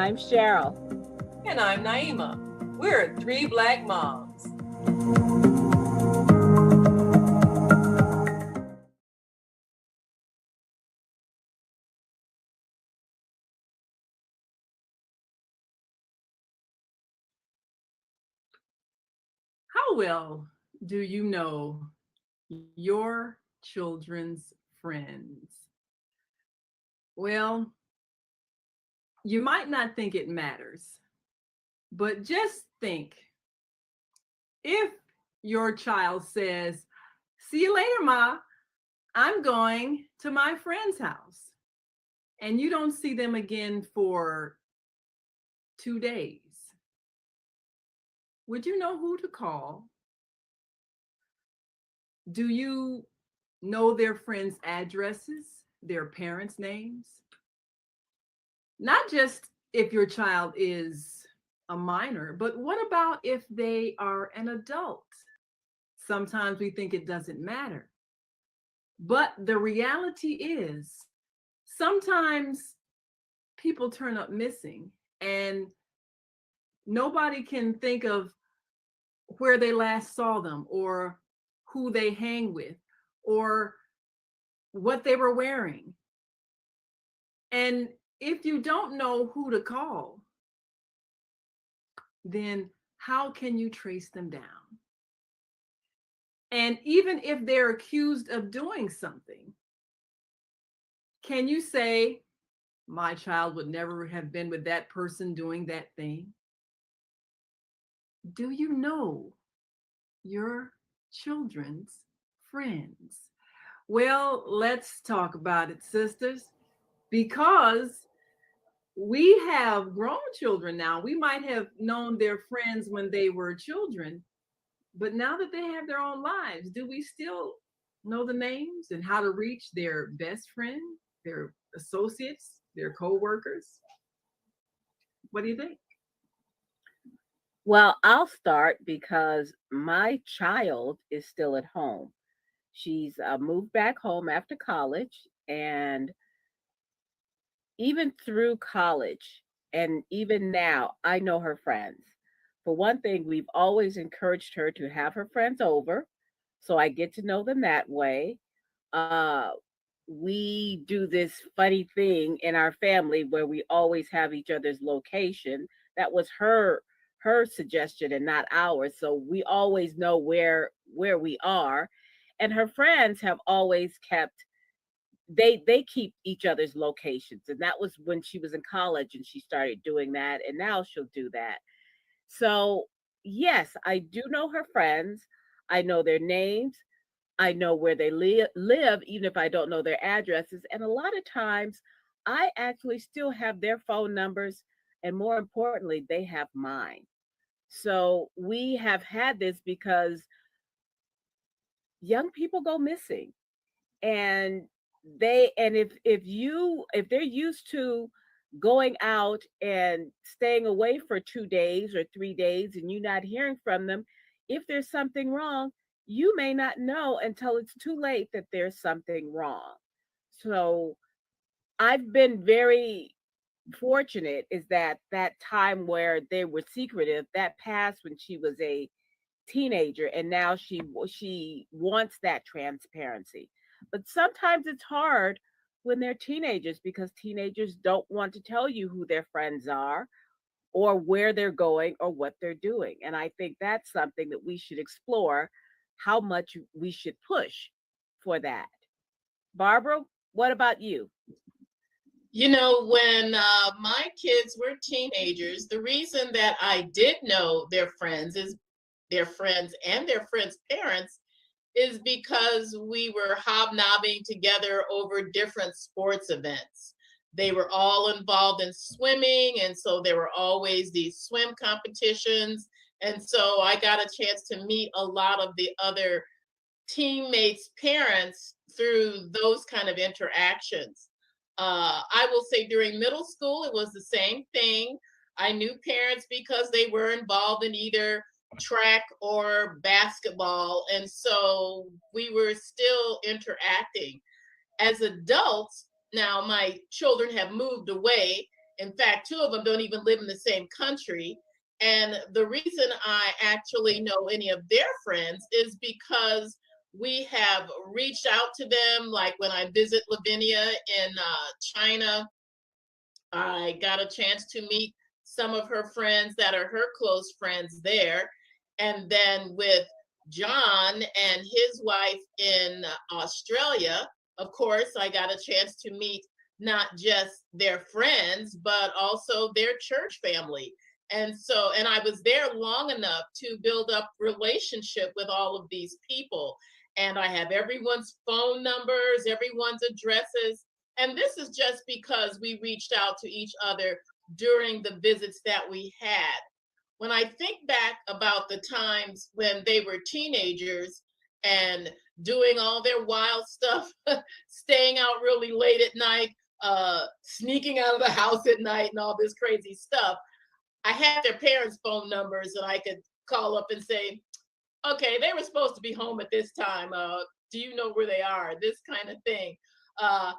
I'm Cheryl. And I'm Naima. We're three Black moms. How well do you know your children's friends? Well, you might not think it matters, but just think if your child says, "See you later, Ma, I'm going to my friend's house," and you don't see them again for 2 days, would you know who to call? Do you know their friends' addresses, their parents' names? Not just if your child is a minor, but what about if they are an adult? Sometimes we think it doesn't matter. But the reality is, sometimes people turn up missing and nobody can think of where they last saw them or who they hang with or what they were wearing. And if you don't know who to call, then how can you trace them down? And even if they're accused of doing something, can you say, my child would never have been with that person doing that thing? Do you know your children's friends? Well, let's talk about it, sisters, because we have grown children now. We might have known their friends when they were children, but now that they have their own lives, do we still know the names and how to reach their best friend, their associates, their co-workers? What do you think? Well, I'll start because my child is still at home. She's moved back home after college, and even through college, and even now, I know her friends. For one thing, we've always encouraged her to have her friends over, so I get to know them that way. Uh, we do this funny thing in our family where we always have each other's location. That was her suggestion and not ours, so we always know where we are. And her friends have always kept, they keep each other's locations, and that was when she was in college and she started doing that, and now she'll do that. So yes, I do know her friends. I know their names. I know where they live, even if I don't know their addresses. And a lot of times, I actually still have their phone numbers. And more importantly, they have mine. So we have had this because young people go missing. And if they're used to going out and staying away for 2 days or 3 days and you not hearing from them, if there's something wrong, you may not know until it's too late that there's something wrong. So I've been very fortunate is that that time where they were secretive, that passed when she was a teenager, and now she wants that transparency. But sometimes it's hard when they're teenagers because teenagers don't want to tell you who their friends are or where they're going or what they're doing. And I think that's something that we should explore, how much we should push for that. Barbara, what about you? You know, when my kids were teenagers, the reason that I did know their friends is their friends and their friends' parents is because we were hobnobbing together over different sports events. They were all involved in swimming, and so there were always these swim competitions. And so I got a chance to meet a lot of the other teammates' parents through those kind of interactions. I will say during middle school, it was the same thing. I knew parents because they were involved in either track or basketball. And so we were still interacting. As adults, now my children have moved away In fact, two of them don't even live in the same country. And the reason I actually know any of their friends is because we have reached out to them. Like when I visit Lavinia in China, I got a chance to meet some of her friends that are her close friends there. And then with John and his wife in Australia, of course, I got a chance to meet not just their friends, but also their church family. And so, and I was there long enough to build up relationship with all of these people. And I have everyone's phone numbers, everyone's addresses. And this is just because we reached out to each other during the visits that we had. When I think back about the times when they were teenagers and doing all their wild stuff, staying out really late at night, sneaking out of the house at night and all this crazy stuff, I had their parents' phone numbers and I could call up and say, okay, they were supposed to be home at this time. Do you know where they are? This kind of thing. I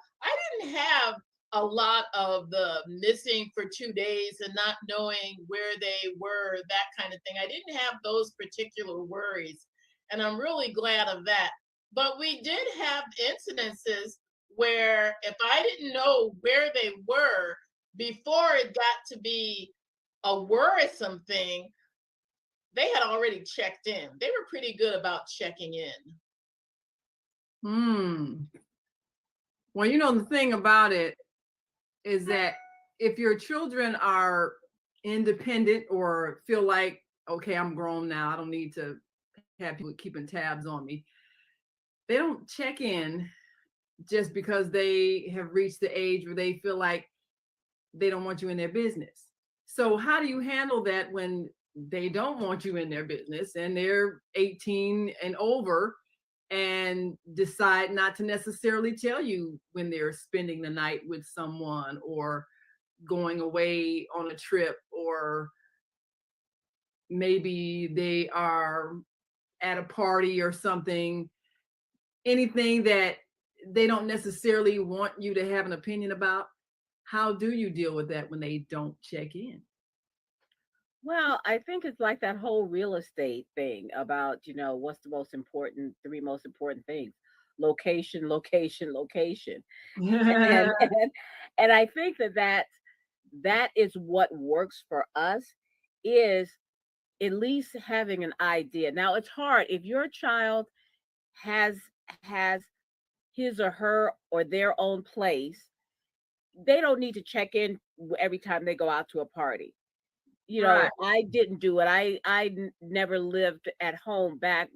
didn't have a lot of the missing for 2 days and not knowing where they were, that kind of thing. I didn't have those particular worries. And I'm really glad of that. But we did have incidences where if I didn't know where they were before it got to be a worrisome thing, they had already checked in. They were pretty good about checking in. Well, you know, the thing about it is that if your children are independent or feel like, okay, I'm grown now, I don't need to have people keeping tabs on me, they don't check in just because they have reached the age where they feel like they don't want you in their business. So how do you handle that when they don't want you in their business and they're 18 and over and decide not to necessarily tell you when they're spending the night with someone or going away on a trip, or maybe they are at a party or something, anything that they don't necessarily want you to have an opinion about? How do you deal with that when they don't check in? Well, I think it's like that whole real estate thing about, what's the most important, three most important things: location, location, location. And and I think that is what works for us, is at least having an idea. Now it's hard if your child has has his or her or their own place. They don't need to check in every time they go out to a party. Right. I didn't do it. Never lived at home back,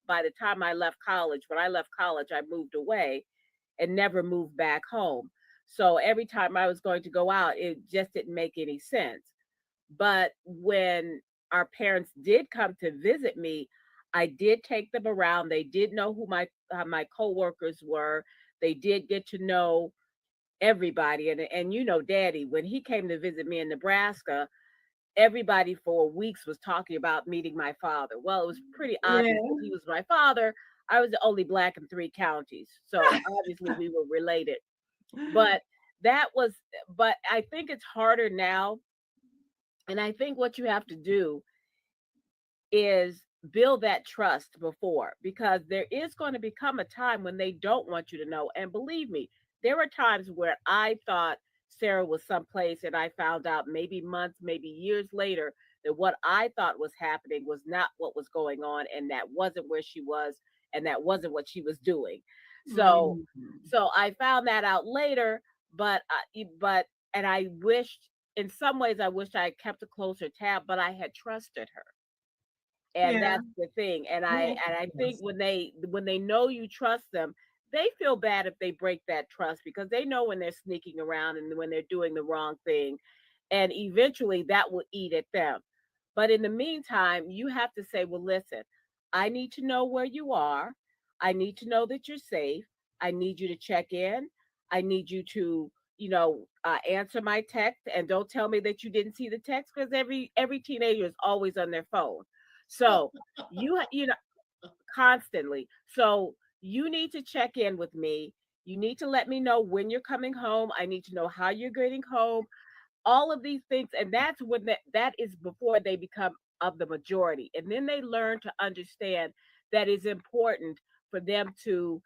by the time I left college. When I left college, I moved away and never moved back home. So every time I was going to go out, it just didn't make any sense. But when our parents did come to visit me, I did take them around. They did know who my coworkers were. They did get to know everybody. And Daddy, when he came to visit me in Nebraska, everybody for weeks was talking about meeting my father. Well, it was pretty Yeah. obvious that he was my father. I was the only black in 3 counties, so obviously we were related. But but I think it's harder now. And I think what you have to do is build that trust before, because there is going to become a time when they don't want you to know. And believe me, there were times where I thought Sarah was someplace and I found out maybe months, maybe years later, that what I thought was happening was not what was going on, and that wasn't where she was, and that wasn't what she was doing. So Mhm. so I found that out later, and I wished, in some ways I wished I had kept a closer tab, but I had trusted her. And Yeah. that's the thing. And Yeah. I think when they know you trust them, they feel bad if they break that trust, because they know when they're sneaking around and when they're doing the wrong thing. And eventually that will eat at them. But in the meantime, you have to say, well, listen, I need to know where you are. I need to know that you're safe. I need you to check in. I need you to, answer my text, and don't tell me that you didn't see the text, because every teenager is always on their phone. So you know constantly. So you need to check in with me. You need to let me know when you're coming home. I need to know how you're getting home. all of these things, and that's when that is before they become of the majority, and then they learn to understand that it's important for them to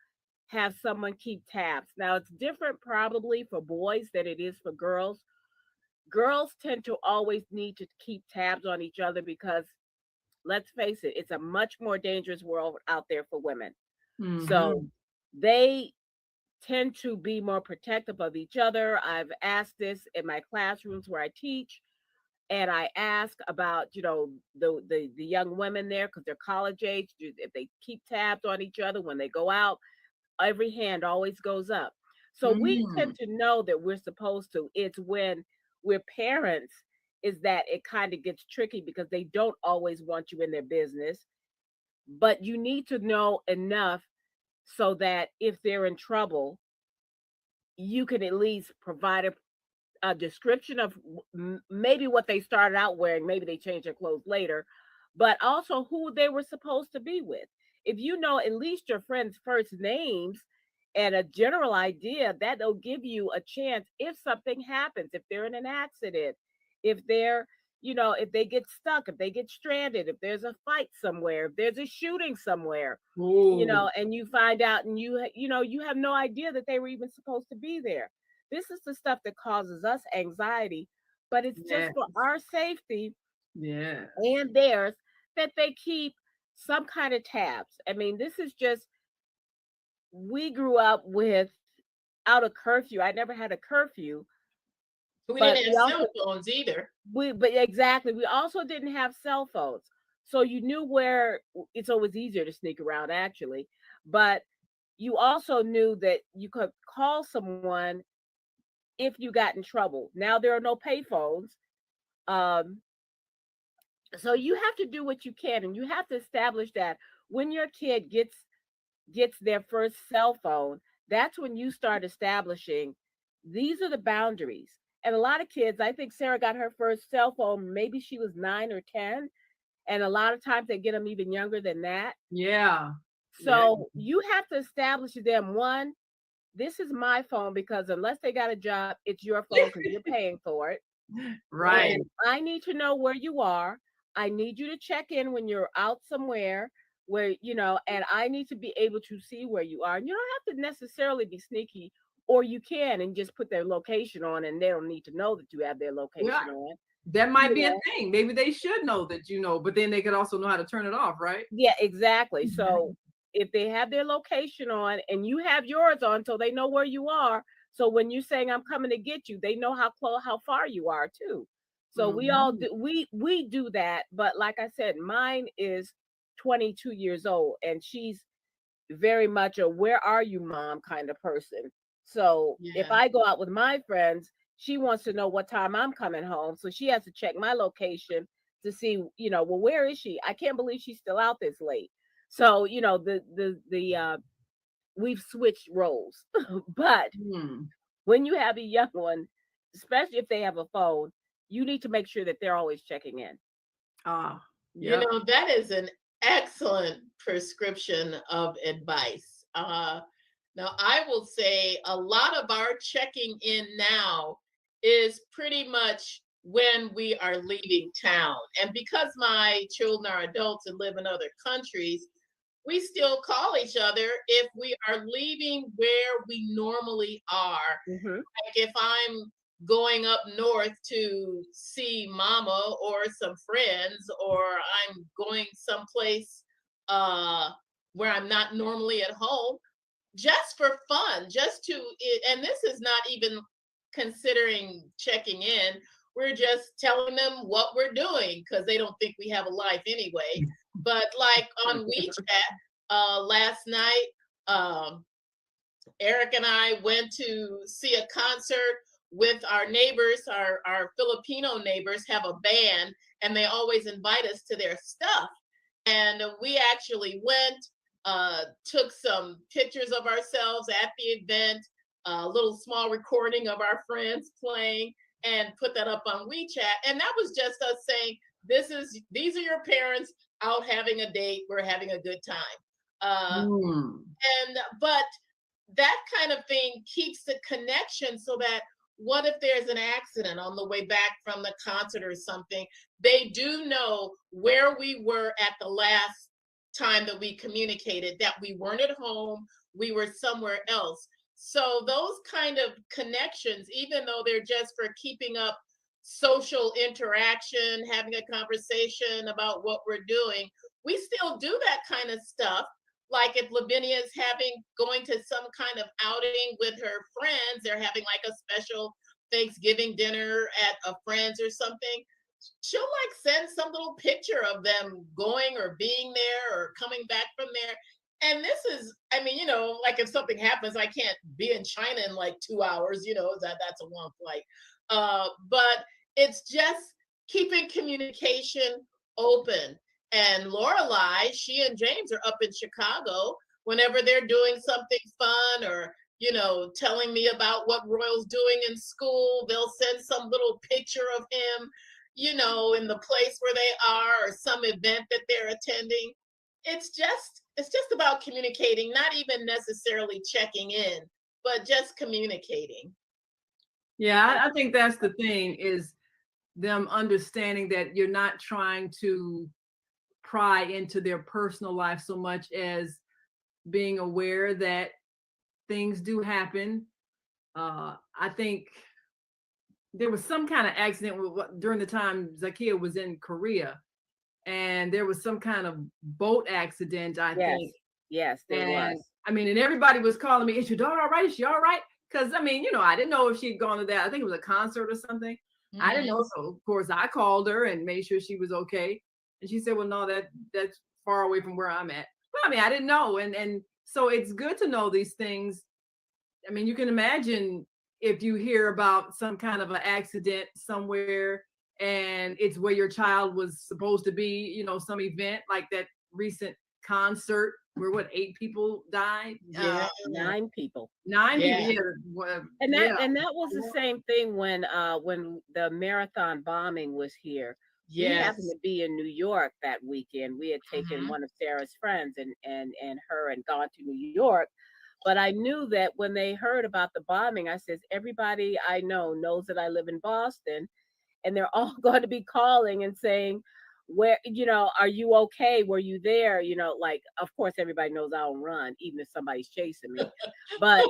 have someone keep tabs. Now it's different probably for boys than it is for girls. Girls tend to always need to keep tabs on each other because, let's face it, it's a much more dangerous world out there for women. So Hmm. they tend to be more protective of each other. I've asked this in my classrooms where I teach, and I ask about, the young women there because they're college age, if they keep tabs on each other when they go out. Every hand always goes up. So we Mm. tend to know that we're supposed to. It's when we're parents is that it kind of gets tricky because they don't always want you in their business, but you need to know enough so that if they're in trouble, you can at least provide a description of maybe what they started out wearing. Maybe they changed their clothes later, but also who they were supposed to be with. If you know at least your friends' first names and a general idea, that'll give you a chance if something happens, if they're in an accident, if they're, if they get stuck, if they get stranded, if there's a fight somewhere, if there's a shooting somewhere, Oh, and you find out and you have no idea that they were even supposed to be there. This is the stuff that causes us anxiety, but it's just yes, for our safety yes. and theirs that they keep some kind of tabs. I mean, this is just, we grew up with out a curfew. I never had a curfew, We but didn't have cell phones either. but exactly, we also didn't have cell phones. So you knew where. It's always easier to sneak around actually, but you also knew that you could call someone if you got in trouble. Now there are no payphones. Um, so you have to do what you can, and you have to establish that when your kid gets their first cell phone, that's when you start establishing these are the boundaries. And a lot of kids, I think Sarah got her first cell phone, maybe she was 9 or 10, and a lot of times they get them even younger than that. Yeah, yeah. So you have to establish to them, one, this is my phone because unless they got a job, it's your phone because you're paying for it. Right. And I need to know where you are. I need you to check in when you're out somewhere where, and I need to be able to see where you are. And you don't have to necessarily be sneaky, or you can and just put their location on and they don't need to know that you have their Yeah, location on. that might You be a know, thing. Maybe they should know that but then they could also know how to turn it off, right? yeah, exactly. So if they have their location on and you have yours on, so they know where you are. So when you're saying I'm coming to get you, they know how close, how far you are too. So we all Mhm. do, we do that. But like I said, mine is 22 years old, and she's very much a "where are you, mom" kind of person. So if Yeah. I go out with my friends, she wants to know what time I'm coming home. So she has to check my location to see, well, where is she? I can't believe she's still out this late. So, we've switched roles. But Hmm. when you have a young one, especially if they have a phone, you need to make sure that they're always checking in. Ah, You yep. know, that is an excellent prescription of advice. Now, I will say a lot of our checking in now is pretty much when we are leaving town. And because my children are adults and live in other countries, we still call each other if we are leaving where we normally are. Hmm. Like if I'm going up north to see mama or some friends, or I'm going someplace uh where I'm not normally at home, just for fun, and this is not even considering checking in. We're just telling them what we're doing because they don't think we have a life anyway. But like on WeChat last night, um Eric and I went to see a concert with our neighbors. Our Filipino neighbors have a band, and they always invite us to their stuff. And we actually went, took some pictures of ourselves at the event, a little small recording of our friends playing, and put that up on WeChat. And that was just us saying, these are your parents out having a date. We're having a good time. Hmm. But that kind of thing keeps the connection so that what if there's an accident on the way back from the concert or something? They do know where we were at the last time that we communicated, that we weren't at home, we were somewhere else. So those kind of connections, even though they're just for keeping up social interaction, having a conversation about what we're doing, we still do that kind of stuff. Like if Lavinia is going to some kind of outing with her friends, they're having like a special Thanksgiving dinner at a friend's or something, she'll like send some little picture of them going or being there or coming back from there. And this is, I mean, like if something happens, I can't be in China in like 2 hours, that's a long flight. But it's just keeping communication open. And Lorelai, she and James are up in Chicago. Whenever they're doing something fun or, telling me about what Royal's doing in school, they'll send some little picture of him, in the place where they are or some event that they're attending. It's just about communicating, not even necessarily checking in, but just communicating. Yeah, I think that's the thing, is them understanding that you're not trying to pry into their personal life so much as being aware that things do happen. I think there was some kind of accident during the time Zakia was in Korea, and there was some kind of boat accident, I think. Yes, there was. I mean, and everybody was calling me, "Is your daughter all right? Is she all right?" Because I mean, I didn't know if she'd gone to that. I think it was a concert or something. Mm-hmm. I didn't know, so of course I called her and made sure she was okay. And she said, "Well, no, that's far away from where I'm at." Well, I mean, I didn't know, and so it's good to know these things. I mean, you can imagine if you hear about some kind of an accident somewhere and it's where your child was supposed to be, some event like that recent concert where 8 people died? Yeah, 9 people. 9 yeah. people. Yeah. And that was the same thing when the marathon bombing was here. Yes. We happened to be in New York that weekend. We had taken one of Sarah's friends and her and gone to New York. But I knew that when they heard about the bombing, I says, everybody I know knows that I live in Boston, and they're all going to be calling and saying, where, are you okay? Were you there? Like, of course, everybody knows I don't run, even if somebody's chasing me. But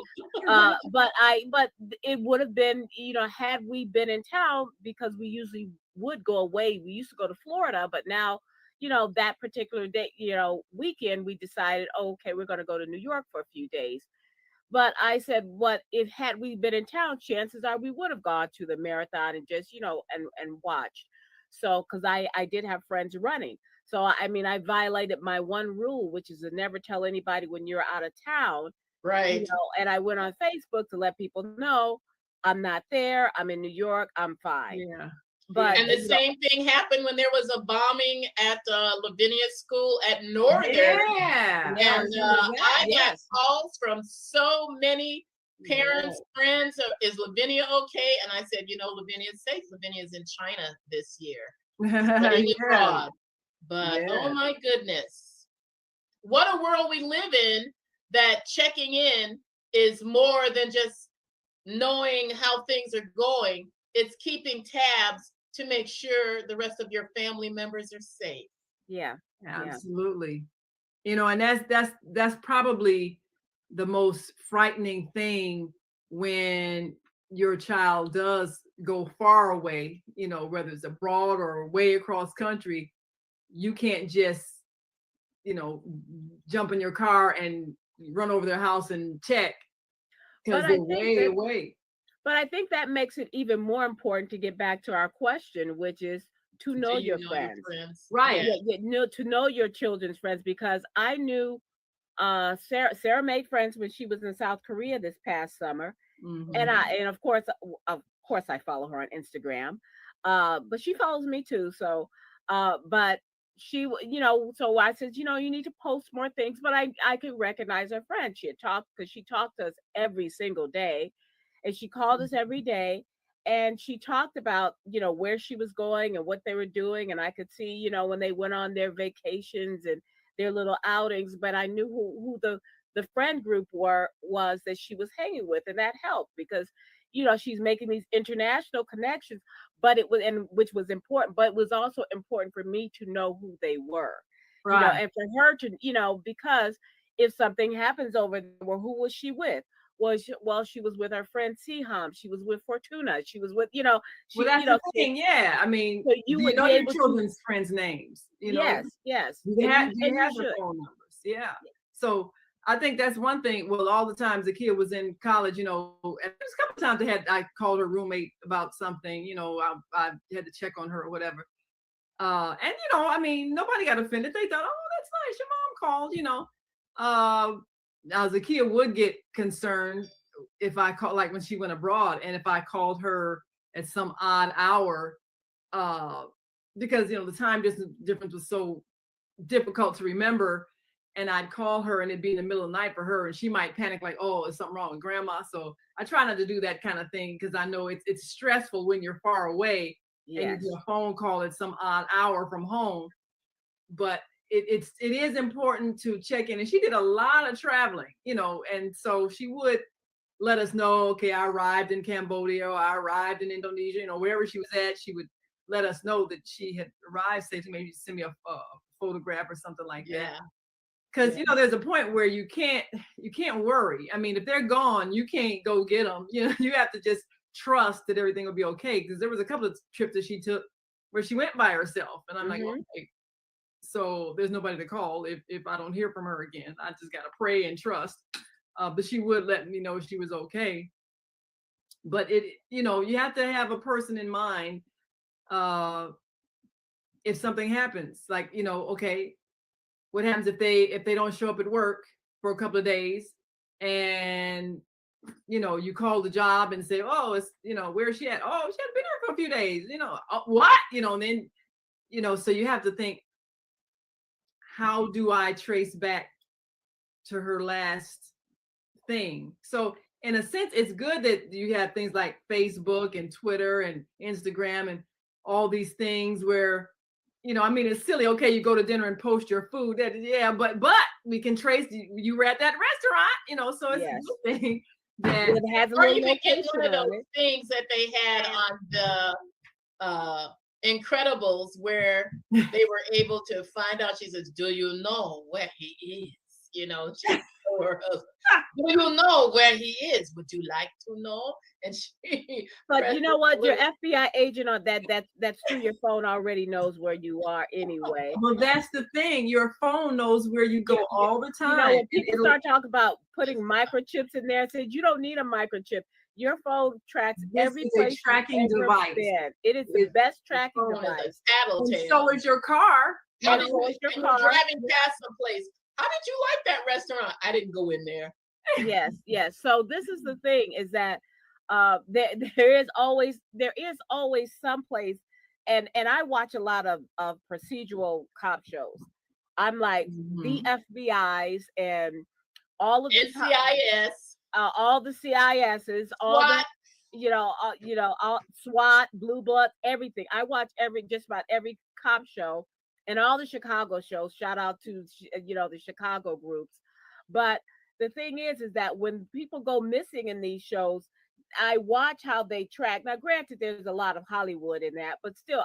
it would have been, had we been in town, because we usually would go away. We used to go to Florida, but now, that particular day, weekend, we decided, okay, we're going to go to New York for a few days. But I said, what if had we been in town, chances are we would have gone to the marathon and just, and watched. So, because I did have friends running. So, I mean, I violated my one rule, which is to never tell anybody when you're out of town. Right. And I went on Facebook to let people know I'm not there. I'm in New York. I'm fine. Yeah. But and the same thing happened when there was a bombing at Lavinia's school at Northern. Yeah. And I got calls from so many parents, friends, is Lavinia okay? And I said, Lavinia's safe. Lavinia's in China this year, studying abroad. But oh my goodness, what a world we live in, that checking in is more than just knowing how things are going. It's keeping tabs to make sure the rest of your family members are safe. Yeah, absolutely. And that's probably the most frightening thing when your child does go far away, whether it's abroad or way across country. You can't just, jump in your car and run over their house and check, because they're way away. But I think that makes it even more important to get back to our question, which is to know your friends. Right. Yeah, to know your children's friends, because I knew Sarah made friends when she was in South Korea this past summer. Mm-hmm. And of course I follow her on Instagram. But she follows me too. So but she, so I said, you need to post more things, but I could recognize her friend. She had talked, because she talked to us every single day. And she called us every day, and she talked about, where she was going and what they were doing. And I could see, when they went on their vacations and their little outings, but I knew who the friend group was that she was hanging with. And that helped, because, she's making these international connections, but it was, and which was important, but it was also important for me to know who they were, Right. and for her to, because if something happens over there, well, who was she with? Well, she was with her friend Siham. She was with Fortuna. She was with, Well, she, that's the thing. Yeah. I mean, so you do you would know be your able to, children's friends' names? yes, yes, Do and you you have their should. phone numbers? Yeah. So I think that's one thing. Well, all the times the kid was in college, and there's a couple times I called her roommate about something, I had to check on her or whatever. And I mean, nobody got offended. They thought, oh, that's nice. Your mom called. As a kid would get concerned if I called, like when she went abroad, and if I called her at some odd hour, uh, because the time difference was so difficult to remember, and I'd call her and it'd be in the middle of the night for her, and she might panic like, oh, is something wrong with grandma? So I try not to do that kind of thing, because I know it's stressful when you're far away and you Yes. do a phone call at some odd hour from home. But it is important to check in. And she did a lot of traveling, and so she would let us know, okay, I arrived in Cambodia, or I arrived in Indonesia, wherever she was at, she would let us know that she had arrived safely. Maybe send me a photograph or something like that. Yeah. Because there's a point where you can't worry. I mean, if they're gone, you can't go get them. You have to just trust that everything will be okay. Because there was a couple of trips that she took where she went by herself, and I'm like, okay, so there's nobody to call if I don't hear from her again. I just gotta pray and trust. But she would let me know she was okay. But you have to have a person in mind if something happens. Like, okay, what happens if they don't show up at work for a couple of days, and you call the job and say, oh, it's where is she at? Oh, she hasn't been here for a few days. What? And then so you have to think, how do I trace back to her last thing? So in a sense, it's good that you have things like Facebook and Twitter and Instagram and all these things where, I mean, it's silly. Okay, you go to dinner and post your food. But we can trace you were at that restaurant, so it's a good thing that it has a Or little even get location one of on those it. things that they had on the Incredibles, where they were able to find out. She says, "Do you know where he is?" She told her husband, "Do you know where he is? Would you like to know?" And she. But you know what? Your FBI agent on that's through your phone already knows where you are anyway. Well, that's the thing. Your phone knows where you go all the time. When people start talking about putting microchips in there, said you don't need a microchip. Your phone tracks every place. Tracking device. It is the best tracking device. And so is your car. How did you're driving past some place? How did you like that restaurant? I didn't go in there. Yes. So this is the thing, is that there is always some place, and I watch a lot of procedural cop shows. I'm like the FBI's and all of the NCIS, all the CISs, all SWAT. the all SWAT, Blue Blood, everything. I watch just about every cop show and all the Chicago shows. Shout out to the Chicago groups. But the thing is that when people go missing in these shows, I watch how they track. Now, granted, there's a lot of Hollywood in that, but still,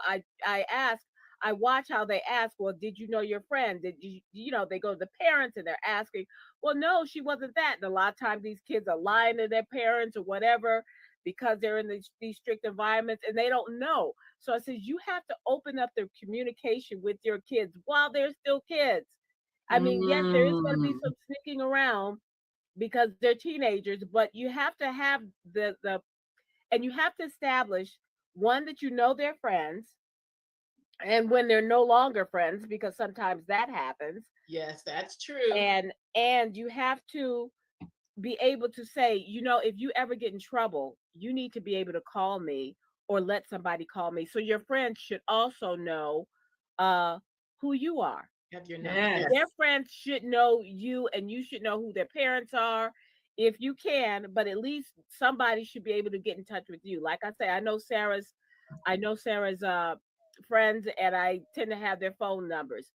I watch how they ask, well, did you know your friend? Did you, they go to the parents and they're asking, well, no, she wasn't that. And a lot of times these kids are lying to their parents or whatever because they're in these strict environments and they don't know. So I says, you have to open up the communication with your kids while they're still kids. I mean, yes, there is going to be some sneaking around because they're teenagers, but you have to have and you have to establish, one, that they're friends, and when they're no longer friends, because sometimes that happens. Yes, that's true. And you have to be able to say, if you ever get in trouble, you need to be able to call me or let somebody call me. So your friends should also know who you are. Have your number. Yes. Their friends should know you, and you should know who their parents are if you can, but at least somebody should be able to get in touch with you. Like I say, I know Sarah's friends, and I tend to have their phone numbers.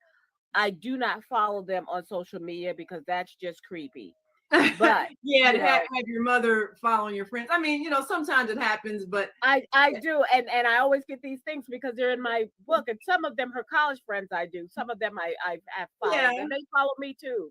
I do not follow them on social media because that's just creepy. But yeah, you to have know, your mother following your friends. I mean, sometimes it happens, but I do, and I always get these things because they're in my book, and some of them her college friends I do, some of them I've yeah, followed, and they follow me too.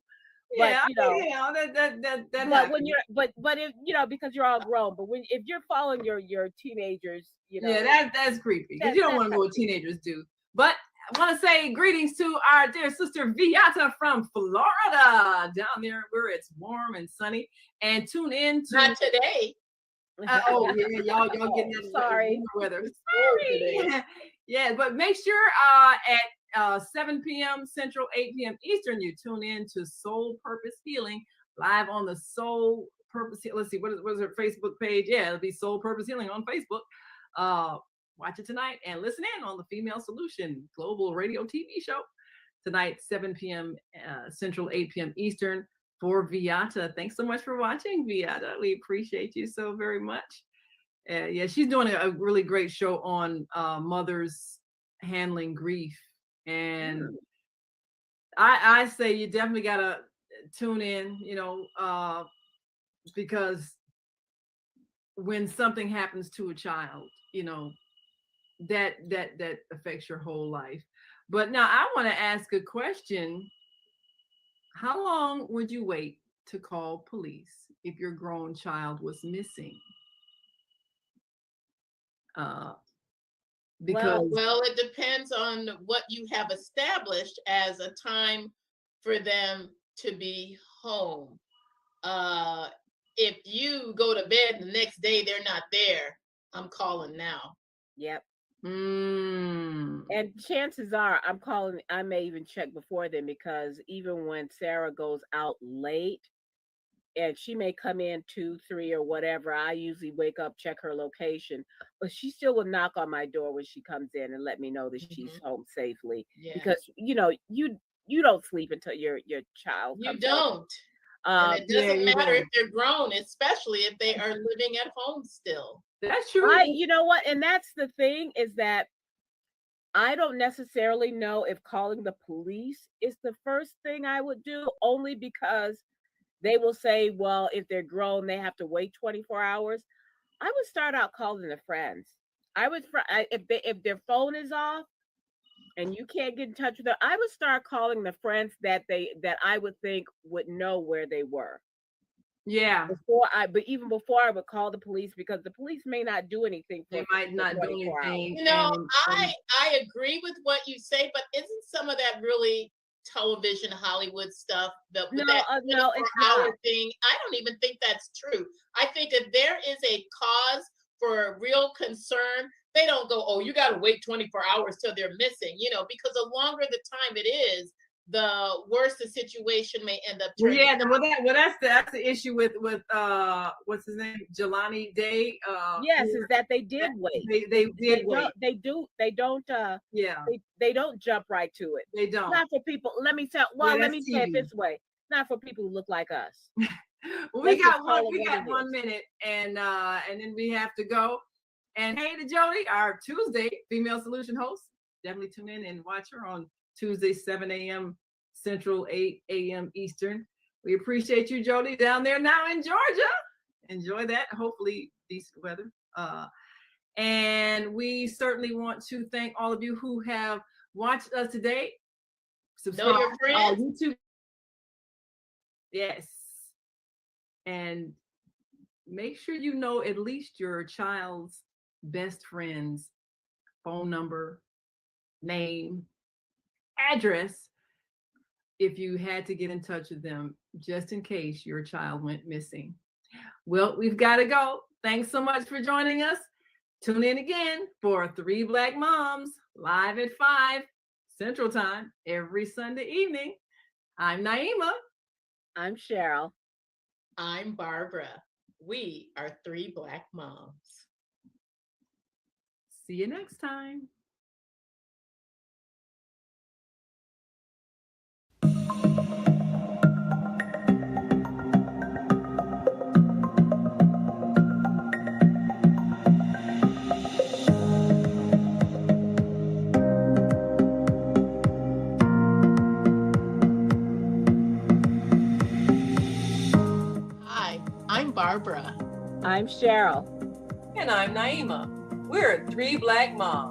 But yeah, you know, that but when happens. you're but if because you're all grown, but when if you're following your teenagers, Yeah, that's creepy because that you don't that's want to know kind of what creepy. teenagers do. But I want to say greetings to our dear sister Viata from Florida, down there where it's warm and sunny. And tune in to Not today. oh yeah, y'all getting that Sorry. weather. Cold today. Sorry. Yeah, but make sure at 7 p.m. Central, 8 p.m. Eastern, you tune in to Soul Purpose Healing live on the Soul Purpose. Let's see, what is her Facebook page? Yeah, it'll be Soul Purpose Healing on Facebook. Watch it tonight and listen in on the Female Solution Global Radio TV show tonight, 7 p.m. Central, 8 p.m. Eastern. For Viata, thanks so much for watching, Viata. We appreciate you so very much. Yeah, she's doing a really great show on mothers handling grief, and I say you definitely gotta tune in, because when something happens to a child, that affects your whole life. But now I want to ask a question. How long would you wait to call police if your grown child was missing? Because Well, it depends on what you have established as a time for them to be home. Uh, if you go to bed and the next day they're not there, I'm calling now. Yep. mm, And chances are I'm calling, I may even check before then because even when Sarah goes out late and she may come in 2, 3 or whatever, I usually wake up, check her location, but she still will knock on my door when she comes in and let me know that she's Mhm. home safely Yeah, because you don't sleep until your child you comes home. don't. And it yeah, doesn't you matter if don't. they're grown, especially if they are living at home still. That's true. You know what, and that's the thing is that I don't necessarily know if calling the police is the first thing I would do, only because they will say, well, if they're grown, they have to wait 24 hours. I would start out calling the friends. I would, if their phone is off and you can't get in touch with them, I would start calling the friends that I would think would know where they were Yeah, but even before I would call the police because the police may not do anything they for might not do 24 hours. anything. You know, And I agree with what you say, but isn't some of that really television Hollywood stuff? No, With that no, 24 it's not. hour thing, I don't even think that's true. I think if there is a cause for real concern, they don't go, oh, you got to wait 24 hours till they're missing, because the longer the time it is, the worse the situation may end up well, turning yeah, out. that's the issue with what's his name, Jelani Day. Yes, is that they did that wait. they did wait. They don't Yeah, they don't jump right to it. they don't. Not for people. Let me Yeah, let that's me say it TV. this way. Not for people who look like us. Well, Let's just call it we what got it 1 is. minute, and then we have to go. And hey to Jody, our Tuesday Female Solution host. Definitely tune in and watch her on Tuesday, 7 a.m. Central, 8 a.m. Eastern. We appreciate you, Jody, down there now in Georgia. Enjoy that. Hopefully decent weather. And we certainly want to thank all of you who have watched us today. Subscribe Know your to our friends. YouTube. Yes. And make sure you know at least your child's best friend's phone number, name, address, if you had to get in touch with them, just in case your child went missing. Well, we've got to go. Thanks so much for joining us. Tune in again for Three Black Moms live at 5 Central Time every Sunday evening. I'm Naima. I'm Cheryl. I'm Barbara. We are Three Black Moms. See you next time. Barbara. I'm Cheryl. And I'm Naima. We're 3 Black Moms.